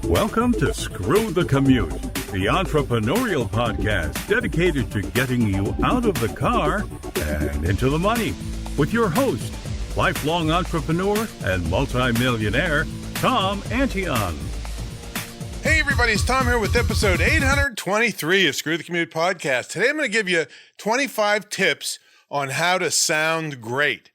Welcome to Screw the Commute, the entrepreneurial podcast dedicated to getting you out of the car and into the money. With your host, lifelong entrepreneur and multimillionaire, Tom Antion. Hey everybody, it's Tom here with episode 823 of Screw the Commute podcast. Today I'm going to give you 25 tips on how to sound great.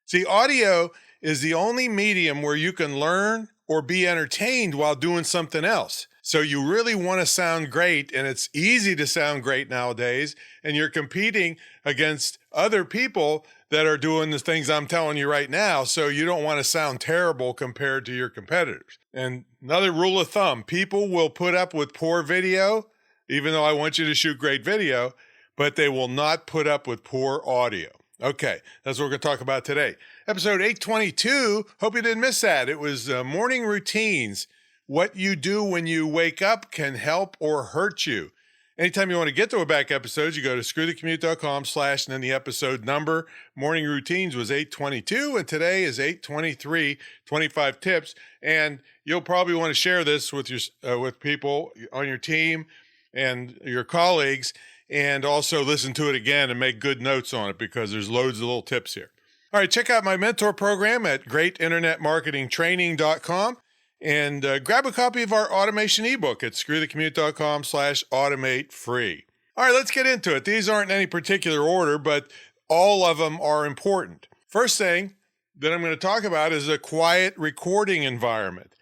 See, audio is the only medium where you can learn or be entertained while doing something else. So you really want to sound great, and it's easy to sound great nowadays, and you're competing against other people that are doing the things I'm telling you right now, so you don't want to sound terrible compared to your competitors. And another rule of thumb, people will put up with poor video, even though I want you to shoot great video, but they will not put up with poor audio. Okay, that's what we're going to talk about today. Episode 822, hope you didn't miss that. It was morning routines. What you do when you wake up can help or hurt you. Anytime you want to get to a back episode, you go to screwthecommute.com/ and then the episode number. Morning routines was 822, and today is 823, 25 tips. And you'll probably want to share this with your with people on your team and your colleagues, and also listen to it again and make good notes on it because there's loads of little tips here. All right, check out my mentor program at greatinternetmarketingtraining.com and grab a copy of our automation ebook at screwthecommute.com/automate free. All right, let's get into it. These aren't in any particular order, but all of them are important. First thing that I'm going to talk about is a quiet recording environment.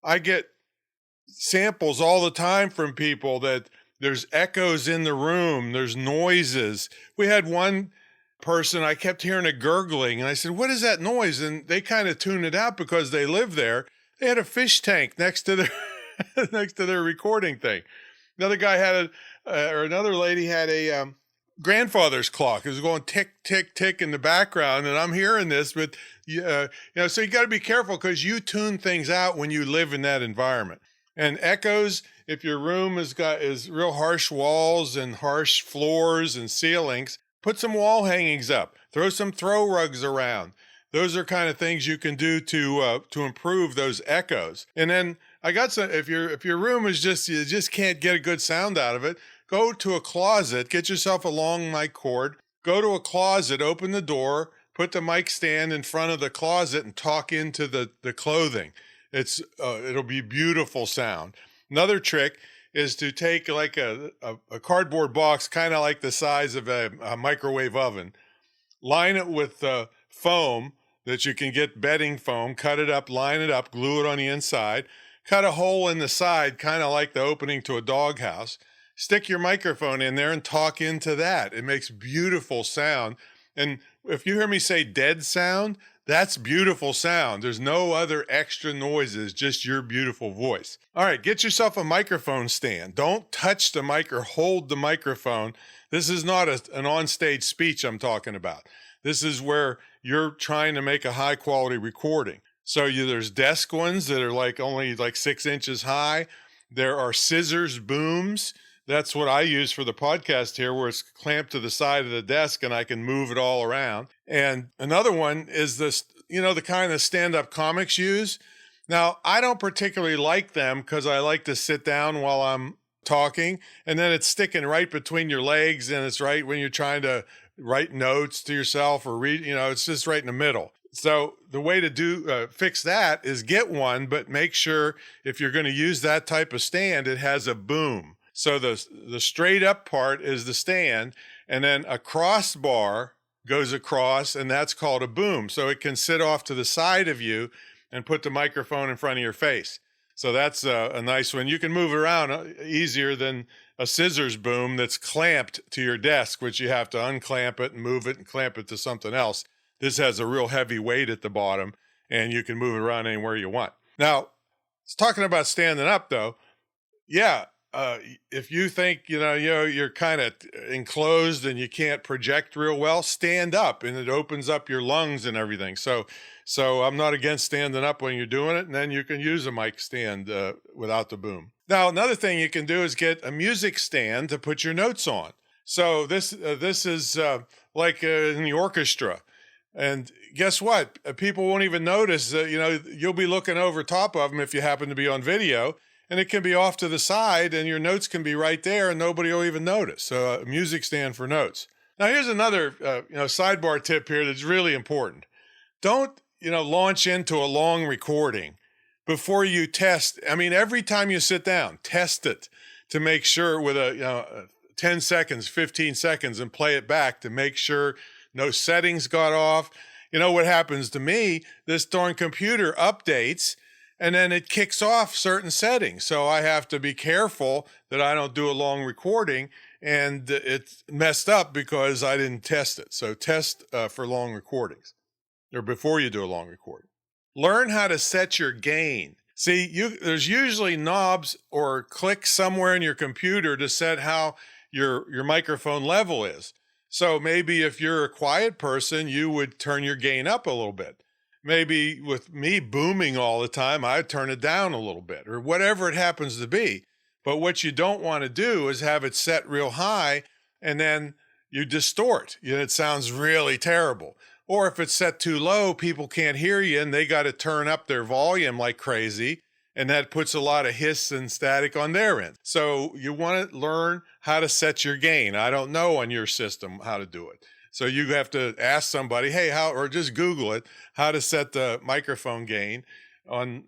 I get samples all the time from people that there's echoes in the room, there's noises. We had one person, I kept hearing a gurgling, and I said, what is that noise? And they kind of tuned it out because they live there. They had a fish tank next to their next to their recording thing. Another guy had another lady had a grandfather's clock. It was going tick, tick, tick in the background, and I'm hearing this, but so you got to be careful because you tune things out when you live in that environment. And echoes, if your room is real harsh walls and harsh floors and ceilings, put some wall hangings up. Throw some throw rugs around. Those are kind of things you can do to improve those echoes. And then I got some. If your room is you just can't get a good sound out of it, go to a closet. Get yourself a long mic cord. Go to a closet. Open the door. Put the mic stand in front of the closet and talk into the clothing. It'll be beautiful sound. Another trick is to take like a cardboard box, kind of like the size of a microwave oven, line it with foam that you can get bedding foam, cut it up, line it up, glue it on the inside, cut a hole in the side, kind of like the opening to a doghouse, stick your microphone in there and talk into that. It makes beautiful sound. And if you hear me say dead sound, that's beautiful sound. There's no other extra noises, just your beautiful voice. All right, get yourself a microphone stand. Don't touch the mic or hold the microphone. This is not an on-stage speech I'm talking about. This is where you're trying to make a high-quality recording. So there's desk ones that are only 6 inches high. There are scissors booms. That's what I use for the podcast here, where it's clamped to the side of the desk and I can move it all around. And another one is this, the kind of stand-up comics use. Now, I don't particularly like them because I like to sit down while I'm talking, and then it's sticking right between your legs, and it's right when you're trying to write notes to yourself or read, it's just right in the middle. So the way to fix that is get one, but make sure if you're going to use that type of stand, it has a boom. So the straight up part is the stand, and then a crossbar goes across, and that's called a boom. So it can sit off to the side of you and put the microphone in front of your face. So that's a nice one. You can move it around easier than a scissors boom that's clamped to your desk, which you have to unclamp it and move it and clamp it to something else. This has a real heavy weight at the bottom, and you can move it around anywhere you want. Now, talking about standing up, though, if you think, you're kind of enclosed and you can't project real well, stand up, and it opens up your lungs and everything. So I'm not against standing up when you're doing it, and then you can use a mic stand without the boom. Now, another thing you can do is get a music stand to put your notes on. So this is like in the orchestra. And guess what? People won't even notice that, you'll be looking over top of them if you happen to be on video, and it can be off to the side, and your notes can be right there, and nobody will even notice. So a music stand for notes. Now, here's another sidebar tip here that's really important. Don't launch into a long recording before you test. I mean, every time you sit down, test it to make sure with 10 seconds, 15 seconds, and play it back to make sure no settings got off. You know what happens to me? This darn computer updates and then it kicks off certain settings. So I have to be careful that I don't do a long recording and it's messed up because I didn't test it. So test for long recordings or before you do a long recording. Learn how to set your gain. See, there's usually knobs or clicks somewhere in your computer to set how your microphone level is. So maybe if you're a quiet person, you would turn your gain up a little bit. Maybe with me booming all the time, I'd turn it down a little bit or whatever it happens to be. But what you don't want to do is have it set real high and then you distort. It sounds really terrible. Or if it's set too low, people can't hear you and they got to turn up their volume like crazy. And that puts a lot of hiss and static on their end. So you want to learn how to set your gain. I don't know on your system how to do it. So you have to ask somebody, hey, or just Google it, how to set the microphone gain on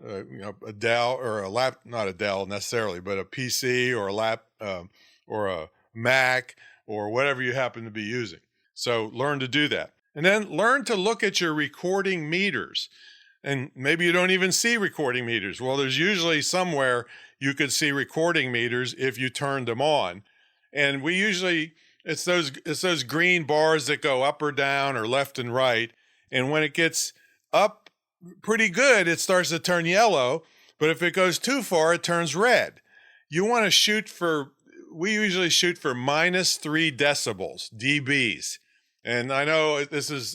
a Dell or a lap, not a Dell necessarily, but a PC or a lap or a Mac or whatever you happen to be using. So learn to do that. And then learn to look at your recording meters. And maybe you don't even see recording meters. Well, there's usually somewhere you could see recording meters if you turned them on. And we usually, it's those green bars that go up or down or left and right. And when it gets up pretty good, it starts to turn yellow. But if it goes too far, it turns red. You want to we usually shoot for -3 decibels, dBs. And I know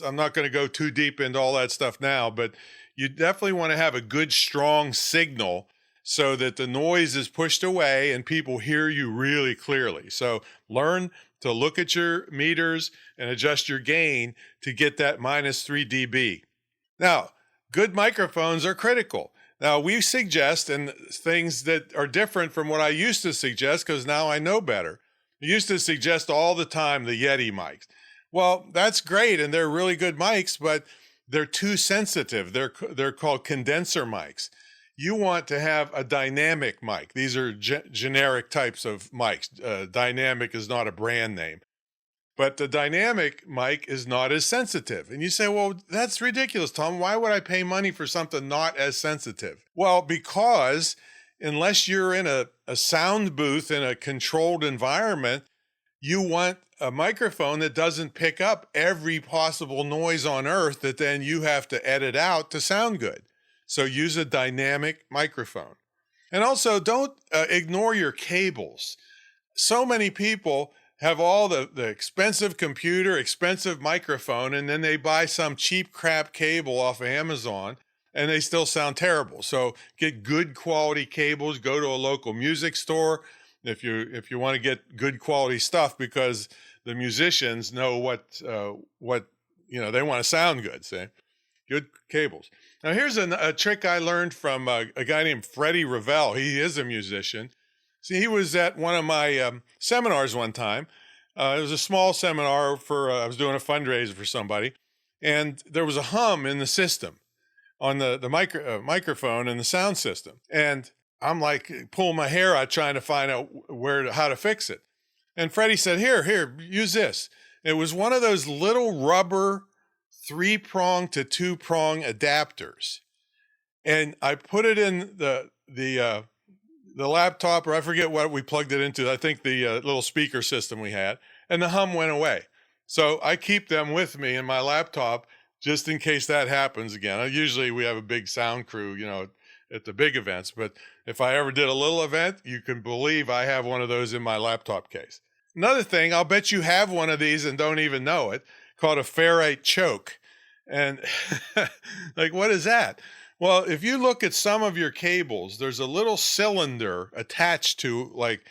I'm not going to go too deep into all that stuff now, but you definitely want to have a good, strong signal so that the noise is pushed away and people hear you really clearly. So learn to look at your meters and adjust your gain to get that -3 dB. Now, good microphones are critical. Now, we suggest and things that are different from what I used to suggest because now I know better. I used to suggest all the time the Yeti mics. Well, that's great, and they're really good mics, but they're too sensitive. They're called condenser mics. You want to have a dynamic mic. These are generic types of mics. Dynamic is not a brand name. But the dynamic mic is not as sensitive. And you say, well, that's ridiculous, Tom. Why would I pay money for something not as sensitive? Well, because unless you're in a sound booth in a controlled environment, you want a microphone that doesn't pick up every possible noise on earth that then you have to edit out to sound good. So use a dynamic microphone. And also don't ignore your cables. So many people have all the expensive computer, expensive microphone, and then they buy some cheap crap cable off of Amazon and they still sound terrible. So get good quality cables, go to a local music store if you want to get good quality stuff because the musicians know what they want to sound good, say. Good cables. Now here's a trick I learned from a guy named Freddie Ravel. He is a musician. See, he was at one of my seminars one time. It was a small seminar I was doing a fundraiser for somebody, and there was a hum in the system on the microphone and the sound system. And I'm like pulling my hair out trying to find out how to fix it. And Freddie said, here, use this. It was one of those little rubber 3-prong to 2-prong adapters. And I put it in the laptop, or I forget what we plugged it into. I think the little speaker system we had, and the hum went away. So I keep them with me in my laptop just in case that happens again. Usually we have a big sound crew, at the big events, but if I ever did a little event, you can believe I have one of those in my laptop case. Another thing, I'll bet you have one of these and don't even know it, called a ferrite choke. And like, what is that? Well, if you look at some of your cables, there's a little cylinder attached to like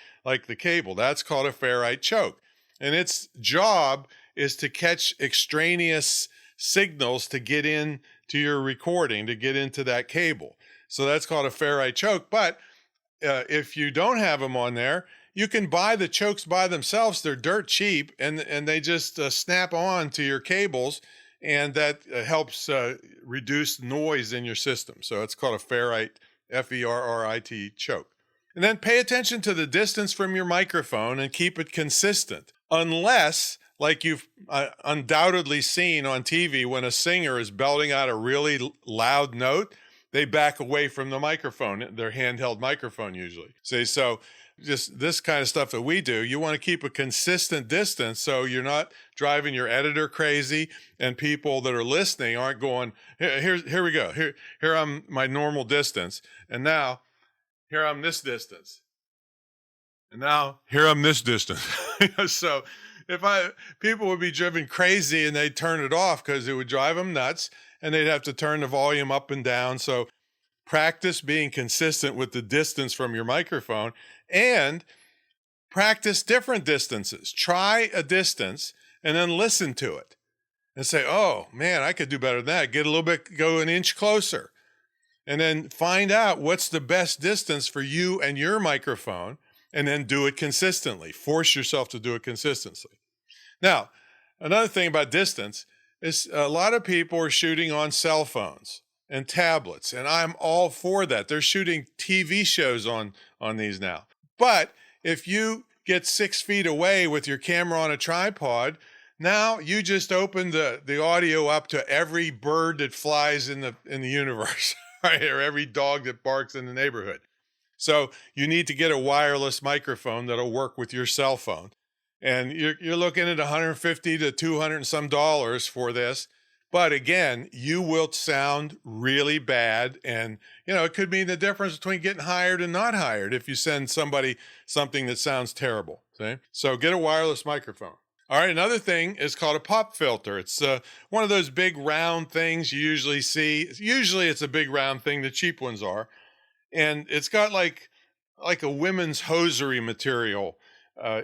the cable. That's called a ferrite choke. And its job is to catch extraneous signals to get in to your recording, to get into that cable. So that's called a ferrite choke. But if you don't have them on there, you can buy the chokes by themselves. They're dirt cheap, and they just snap on to your cables, and that helps reduce noise in your system. So it's called a ferrite, Ferrit choke. And then pay attention to the distance from your microphone and keep it consistent. Unless, like you've undoubtedly seen on TV, when a singer is belting out a really loud note, they back away from the microphone, their handheld microphone usually. See, so just this kind of stuff that we do, you want to keep a consistent distance so you're not driving your editor crazy, and people that are listening aren't going, here we go. Here I'm my normal distance. And now here I'm this distance. And now here I'm this distance. So people would be driven crazy and they'd turn it off because it would drive them nuts, and they'd have to turn the volume up and down. So practice being consistent with the distance from your microphone, and practice different distances. Try a distance and then listen to it and say, oh man, I could do better than that. Get a little bit, go an inch closer, and then find out what's the best distance for you and your microphone, and then do it consistently. Force yourself to do it consistently. Now, another thing about distance is a lot of people are shooting on cell phones and tablets, and I'm all for that. They're shooting TV shows on these now. But if you get 6 feet away with your camera on a tripod, now you just open the audio up to every bird that flies in the universe, right? Or every dog that barks in the neighborhood. So you need to get a wireless microphone that'll work with your cell phone. And you're looking at $150 to $200 and some dollars for this. But again, you will sound really bad. And, it could mean the difference between getting hired and not hired if you send somebody something that sounds terrible. See? So get a wireless microphone. All right, another thing is called a pop filter. It's one of those big round things you usually see. Usually it's a big round thing. The cheap ones are. And it's got like a women's hosiery material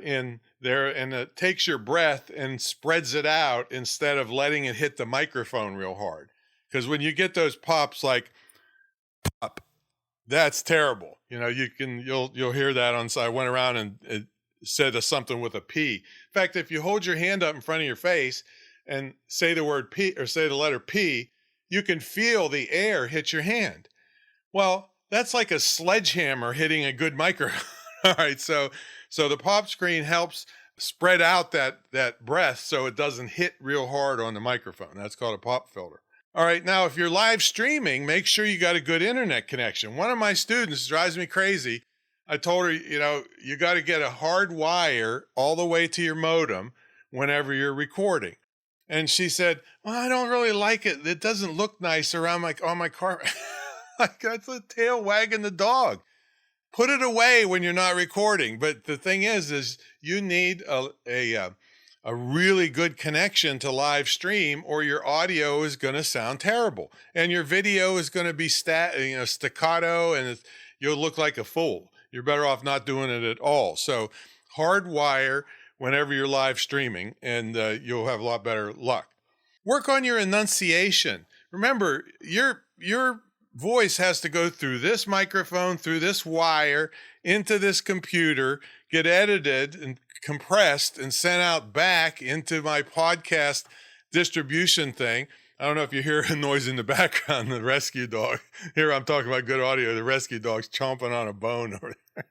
in there, and it takes your breath and spreads it out instead of letting it hit the microphone real hard. Because when you get those pops like pop, that's terrible. You'll hear that on. So I went around and it said something with a P. In fact, if you hold your hand up in front of your face and say the word P or say the letter P, you can feel the air hit your hand. Well, that's like a sledgehammer hitting a good microphone. All right, so the pop screen helps spread out that breath so it doesn't hit real hard on the microphone. That's called a pop filter. All right, now if you're live streaming, make sure you got a good internet connection. One of my students drives me crazy. I told her, you got to get a hard wire all the way to your modem whenever you're recording. And she said, well, I don't really like it. It doesn't look nice around on my car. Like, that's a tail wagging the dog. Put it away when you're not recording. But the thing is you need a really good connection to live stream, or your audio is going to sound terrible, and your video is going to be staccato, and you'll look like a fool. You're better off not doing it at all. So hardwire whenever you're live streaming, and you'll have a lot better luck. Work on your enunciation. Remember, your voice has to go through this microphone, through this wire, into this computer, get edited and compressed and sent out back into my podcast distribution thing. I don't know if you hear a noise in the background, the rescue dog. Here I'm talking about good audio. The rescue dog's chomping on a bone over there.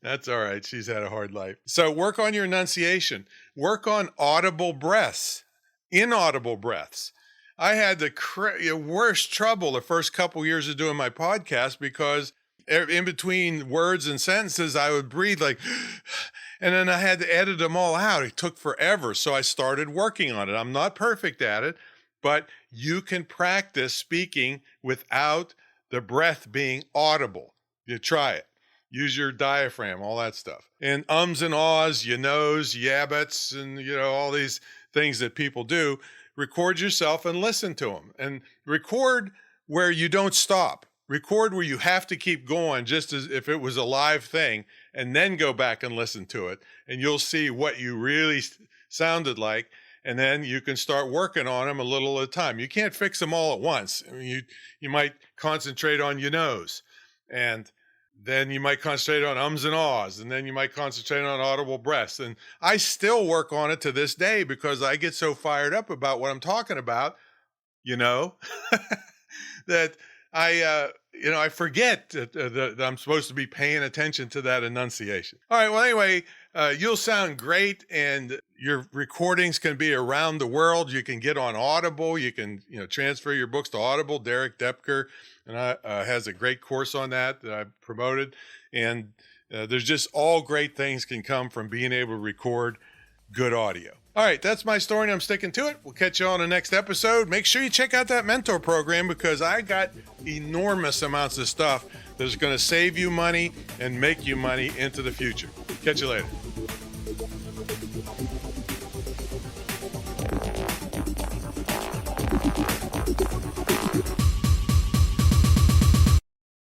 That's all right. She's had a hard life. So work on your enunciation. Work on audible breaths, inaudible breaths. I had the worst trouble the first couple years of doing my podcast, because in between words and sentences, I would breathe like, and then I had to edit them all out. It took forever. So I started working on it. I'm not perfect at it, but you can practice speaking without the breath being audible. You try it. Use your diaphragm, all that stuff. And ums and ahs, you knows, yabbits, and all these things that people do. Record yourself and listen to them, and record where you don't stop. Record where you have to keep going, just as if it was a live thing, and then go back and listen to it, and you'll see what you really sounded like, and then you can start working on them a little at a time. You can't fix them all at once. I mean, you might concentrate on your nose, and Then you might concentrate on ums and ahs, and then you might concentrate on audible breaths. And I still work on it to this day because I get so fired up about what I'm talking about, that I forget that I'm supposed to be paying attention to that enunciation. All right. Well, anyway, you'll sound great, and your recordings can be around the world. You can get on Audible. You can, transfer your books to Audible. Derek Depker has a great course on that I promoted. And there's just all great things can come from being able to record good audio. All right, that's my story, and I'm sticking to it. We'll catch you on the next episode. Make sure you check out that mentor program because I got enormous amounts of stuff that is going to save you money and make you money into the future. Catch you later.